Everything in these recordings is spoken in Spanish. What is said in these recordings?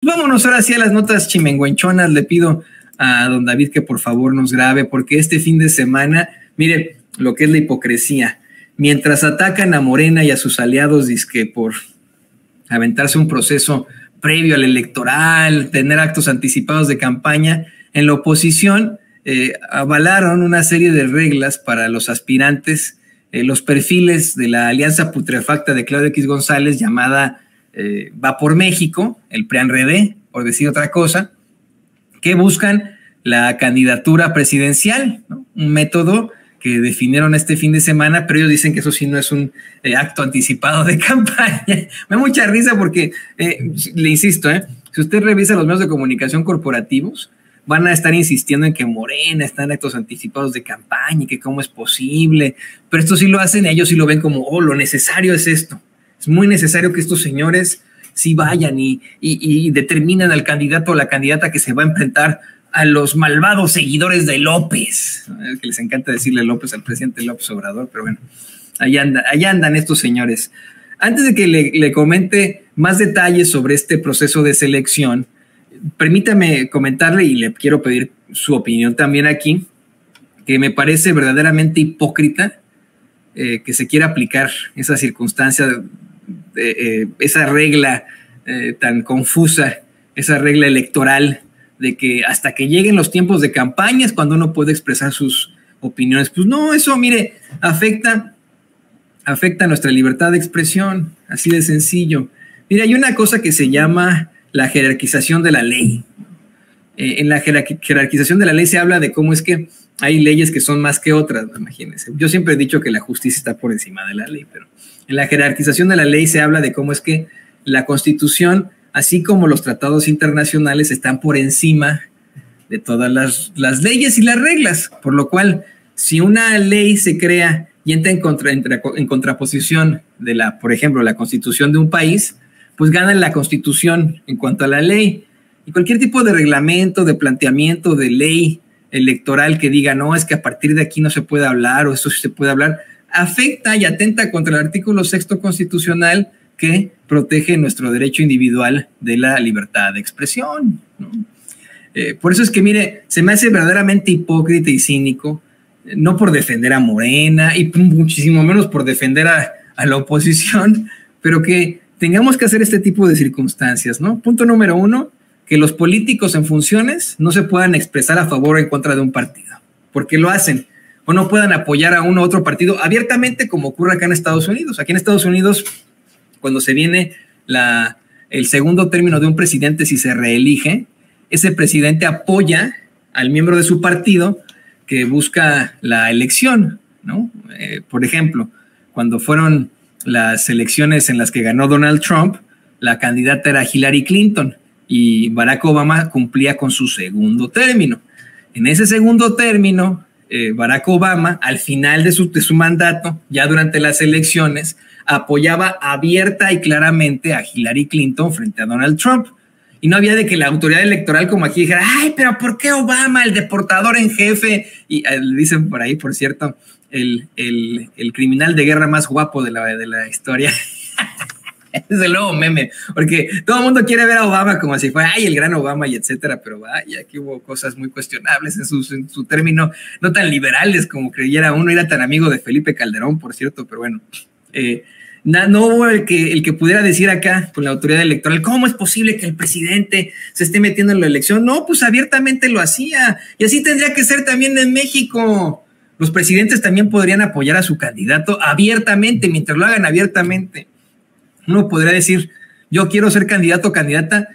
vámonos ahora sí a las notas chimenguenchonas. Le pido a don David que por favor nos grabe, porque este fin de semana, mire lo que es la hipocresía. Mientras atacan a Morena y a sus aliados, dizque por aventarse un proceso previo al electoral, tener actos anticipados de campaña, en la oposición avalaron una serie de reglas para los aspirantes, los perfiles de la alianza putrefacta de Claudio X González llamada Va por México, el PRIAN-RD, por decir otra cosa, que buscan la candidatura presidencial, ¿no? Un método que definieron este fin de semana, pero ellos dicen que eso sí no es un acto anticipado de campaña. Me da mucha risa porque, le insisto, si usted revisa los medios de comunicación corporativos, van a estar insistiendo en que Morena está en actos anticipados de campaña y que cómo es posible, pero esto sí lo hacen y ellos sí lo ven como, oh, lo necesario es esto. Es muy necesario que estos señores sí vayan y determinen al candidato o la candidata que se va a enfrentar a los malvados seguidores de López. Es que les encanta decirle López al presidente López Obrador, pero bueno, allá andan estos señores. Antes de que le comente más detalles sobre este proceso de selección, permítame comentarle, y le quiero pedir su opinión también aquí, que me parece verdaderamente hipócrita que se quiera aplicar esa circunstancia, esa regla tan confusa, esa regla electoral de que hasta que lleguen los tiempos de campaña es cuando uno puede expresar sus opiniones. Pues no, eso, mire, afecta nuestra libertad de expresión, así de sencillo. Mire, hay una cosa que se llama la jerarquización de la ley. En la jerarquización de la ley se habla de cómo es que hay leyes que son más que otras, imagínense. Yo siempre he dicho que la justicia está por encima de la ley, pero en la jerarquización de la ley se habla de cómo es que la Constitución, así como los tratados internacionales, están por encima de todas las leyes y las reglas, por lo cual, si una ley se crea y entra en contraposición de por ejemplo, la Constitución de un país, pues gana la Constitución en cuanto a la ley. Y cualquier tipo de reglamento, de planteamiento, de ley electoral que diga, no, es que a partir de aquí no se puede hablar, o esto sí se puede hablar, afecta y atenta contra el artículo 6º constitucional que protege nuestro derecho individual de la libertad de expresión, ¿no? Por eso es que, mire, se me hace verdaderamente hipócrita y cínico, no por defender a Morena y muchísimo menos por defender a la oposición, pero que tengamos que hacer este tipo de circunstancias, ¿no? Punto número 1, que los políticos en funciones no se puedan expresar a favor o en contra de un partido, porque lo hacen, o no puedan apoyar a uno u otro partido abiertamente, como ocurre acá en Estados Unidos. Aquí en Estados Unidos, cuando se viene el segundo término de un presidente, si se reelige, ese presidente apoya al miembro de su partido que busca la elección, ¿no? Por ejemplo, cuando fueron las elecciones en las que ganó Donald Trump, la candidata era Hillary Clinton y Barack Obama cumplía con su segundo término. En ese segundo término, Barack Obama, al final de su mandato, ya durante las elecciones, apoyaba abierta y claramente a Hillary Clinton frente a Donald Trump. Y no había de que la autoridad electoral como aquí dijera, ay, pero ¿por qué Obama, el deportador en jefe? Y le dicen por ahí, por cierto, el criminal de guerra más guapo de la historia. Es el nuevo meme, porque todo el mundo quiere ver a Obama como si fuera, ay, el gran Obama y etcétera, pero vaya, aquí hubo cosas muy cuestionables en su término, no tan liberales como creyera uno, era tan amigo de Felipe Calderón, por cierto, pero bueno, no hubo el que pudiera decir acá con la autoridad electoral, ¿cómo es posible que el presidente se esté metiendo en la elección? No, pues abiertamente lo hacía, y así tendría que ser también en México. Los presidentes también podrían apoyar a su candidato abiertamente, mientras lo hagan abiertamente. Uno podría decir, yo quiero ser candidato o candidata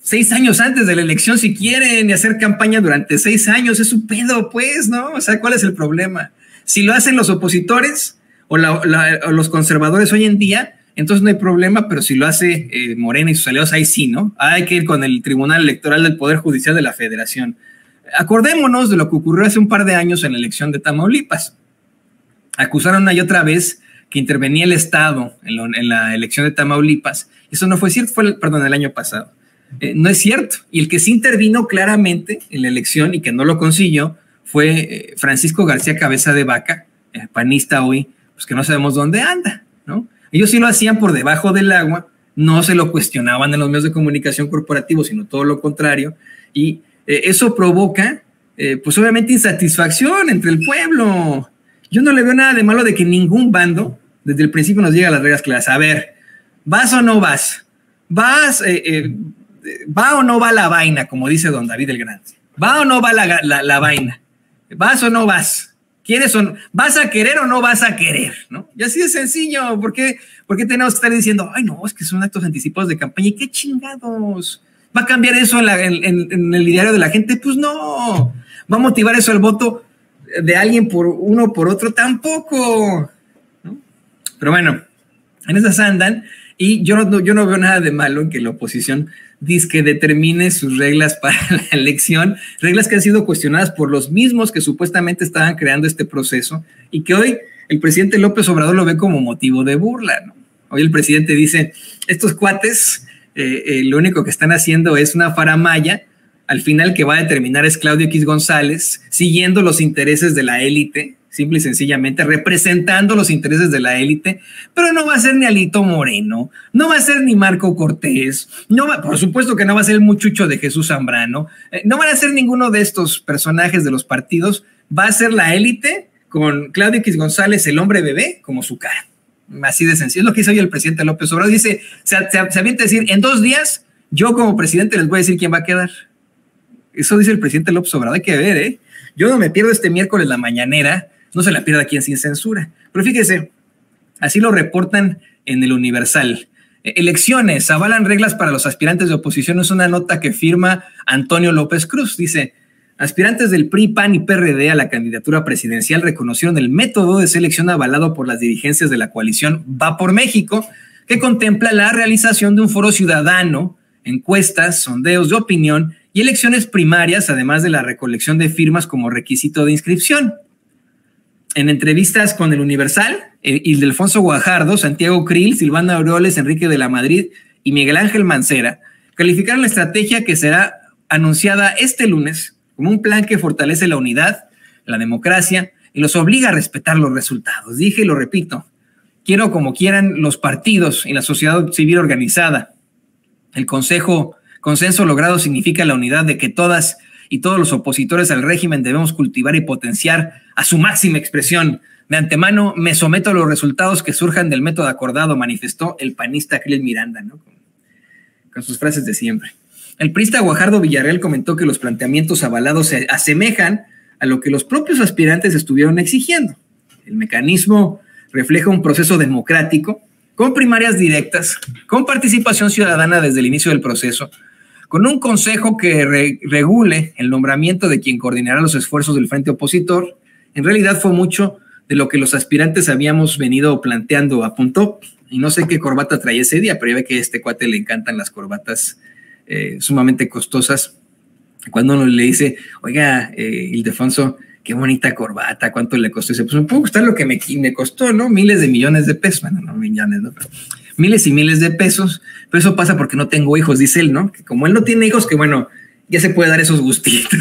6 años antes de la elección si quieren y hacer campaña durante 6 años, es su pedo, pues, ¿no? O sea, ¿cuál es el problema? Si lo hacen los opositores o los conservadores hoy en día, entonces no hay problema, pero si lo hace Morena y sus aliados, ahí sí, ¿no? Hay que ir con el Tribunal Electoral del Poder Judicial de la Federación. Acordémonos de lo que ocurrió hace un par de años en la elección de Tamaulipas. Acusaron una y otra vez que intervenía el Estado en la elección de Tamaulipas. Eso no fue cierto, perdón, el año pasado. No es cierto. Y el que sí intervino claramente en la elección y que no lo consiguió fue Francisco García Cabeza de Vaca, panista hoy, pues que no sabemos dónde anda, ¿no? Ellos sí lo hacían por debajo del agua, no se lo cuestionaban en los medios de comunicación corporativos, sino todo lo contrario, y eso provoca, pues obviamente, insatisfacción entre el pueblo. Yo no le veo nada de malo de que ningún bando, desde el principio, nos diga las reglas claras. A ver, ¿vas o no vas? ¿Vas, va o no va la vaina, como dice don David el Grande? ¿Va o no va la vaina? ¿Vas o no vas? ¿Quieres o no? ¿Vas a querer o no vas a querer? ¿No? Y así de sencillo. ¿Por qué tenemos que estar diciendo, ay, no, es que son actos anticipados de campaña? ¿Y qué chingados? ¿Va a cambiar eso en el diario de la gente? Pues no. ¿Va a motivar eso el voto de alguien por uno o por otro? Tampoco, ¿no? Pero bueno, en esas andan, y yo no veo nada de malo en que la oposición que determine sus reglas para la elección, reglas que han sido cuestionadas por los mismos que supuestamente estaban creando este proceso y que hoy el presidente López Obrador lo ve como motivo de burla, ¿no? Hoy el presidente dice, estos cuates lo único que están haciendo es una faramalla. Al final, que va a determinar es Claudio X González, siguiendo los intereses de la élite, simple y sencillamente representando los intereses de la élite, pero no va a ser ni Alito Moreno, no va a ser ni Marco Cortés, por supuesto que no va a ser el muchucho de Jesús Zambrano, no van a ser ninguno de estos personajes de los partidos, va a ser la élite con Claudio X González, el hombre bebé, como su cara. Así de sencillo. Es lo que hizo hoy el presidente López Obrador. Dice, se avienta a decir, en 2 días, yo como presidente les voy a decir quién va a quedar. Eso dice el presidente López Obrador. Hay que ver, ¿eh? Yo no me pierdo este miércoles la mañanera, no se la pierda aquí en Sin Censura. Pero fíjese, así lo reportan en el Universal. Elecciones, avalan reglas para los aspirantes de oposición. Es una nota que firma Antonio López Cruz. Dice, aspirantes del PRI, PAN y PRD a la candidatura presidencial reconocieron el método de selección avalado por las dirigencias de la coalición Va por México, que contempla la realización de un foro ciudadano, encuestas, sondeos de opinión y elecciones primarias, además de la recolección de firmas como requisito de inscripción. En entrevistas con el Universal, Ildefonso Guajardo, Santiago Krill, Silvana Aureoles, Enrique de la Madrid y Miguel Ángel Mancera calificaron la estrategia que será anunciada este lunes como un plan que fortalece la unidad, la democracia y los obliga a respetar los resultados. Dije y lo repito, quiero como quieran los partidos y la sociedad civil organizada. El consenso logrado significa la unidad de que todas y todos los opositores al régimen debemos cultivar y potenciar a su máxima expresión. De antemano me someto a los resultados que surjan del método acordado, manifestó el panista Krill Miranda, ¿no? Con sus frases de siempre. El priista Guajardo Villarreal comentó que los planteamientos avalados se asemejan a lo que los propios aspirantes estuvieron exigiendo. El mecanismo refleja un proceso democrático, con primarias directas, con participación ciudadana desde el inicio del proceso, con un consejo que regule el nombramiento de quien coordinará los esfuerzos del frente opositor. En realidad fue mucho de lo que los aspirantes habíamos venido planteando, apuntó, y no sé qué corbata traía ese día, pero ya ve que a este cuate le encantan las corbatas sumamente costosas. Cuando uno le dice, oiga, Ildefonso, qué bonita corbata, ¿cuánto le costó? Dice, pues me puede costar lo que me costó, ¿no? Miles de millones de pesos, bueno, no millones, ¿no? Pero miles y miles de pesos, pero eso pasa porque no tengo hijos, dice él, ¿no? Que como él no tiene hijos, que bueno, ya se puede dar esos gustitos.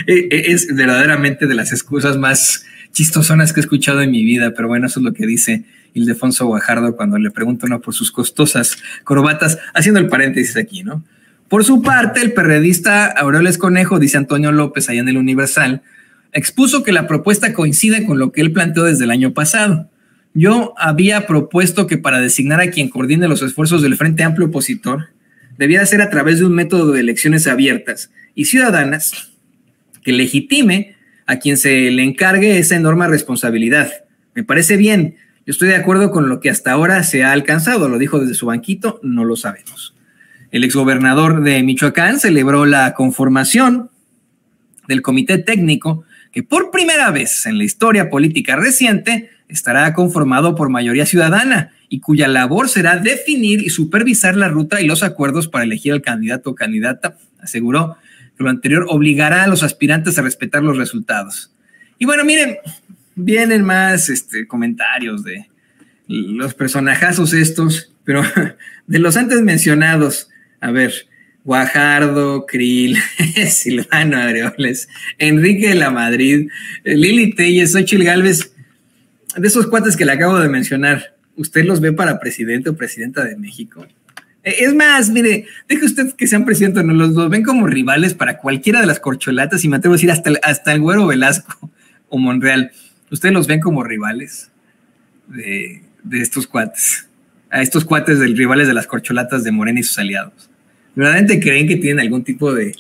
Es verdaderamente de las excusas más chistosonas que he escuchado en mi vida, pero bueno, eso es lo que dice Ildefonso Guajardo cuando le pregunta uno por sus costosas corbatas, haciendo el paréntesis aquí, ¿no? Por su parte, el perredista Aureoles Conejo, dice Antonio López allá en el Universal, expuso que la propuesta coincide con lo que él planteó desde el año pasado. Yo había propuesto que para designar a quien coordine los esfuerzos del Frente Amplio Opositor, debiera ser a través de un método de elecciones abiertas y ciudadanas que legitime a quien se le encargue esa enorme responsabilidad. Me parece bien, yo estoy de acuerdo con lo que hasta ahora se ha alcanzado, lo dijo desde su banquito, no lo sabemos. El exgobernador de Michoacán celebró la conformación del comité técnico que por primera vez en la historia política reciente estará conformado por mayoría ciudadana y cuya labor será definir y supervisar la ruta y los acuerdos para elegir al candidato o candidata. Aseguró que lo anterior obligará a los aspirantes a respetar los resultados. Y bueno, miren, vienen más comentarios de los personajazos estos, pero de los antes mencionados, a ver, Guajardo, Krill, Silvano Aureoles, Enrique de la Madrid, Lili Telles, Xochitl Gálvez, de esos cuates que le acabo de mencionar, ¿Usted los ve para presidente o presidenta de México? Es más, mire, deje usted que sean presidentes, no los ven como rivales para cualquiera de las corcholatas, y me atrevo a decir hasta el Güero Velasco o Monreal. ¿Ustedes los ven como rivales de estos cuates? A estos cuates de rivales de las corcholatas de Morena y sus aliados. ¿Verdaderamente creen que tienen algún tipo de...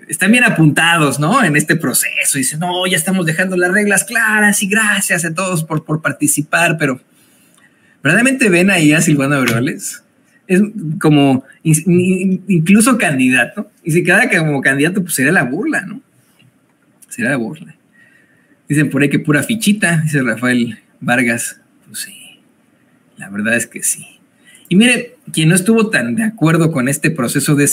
están bien apuntados, ¿no? En este proceso. Dicen, no, ya estamos dejando las reglas claras y gracias a todos por participar, pero ¿verdaderamente ven ahí a Silvano Aureoles? Es como incluso candidato, y si quedara como candidato, pues sería la burla, ¿no? Sería la burla. Dicen por ahí que pura fichita, dice Rafael Vargas. Pues sí, la verdad es que sí. Y mire, quien no estuvo tan de acuerdo con este proceso de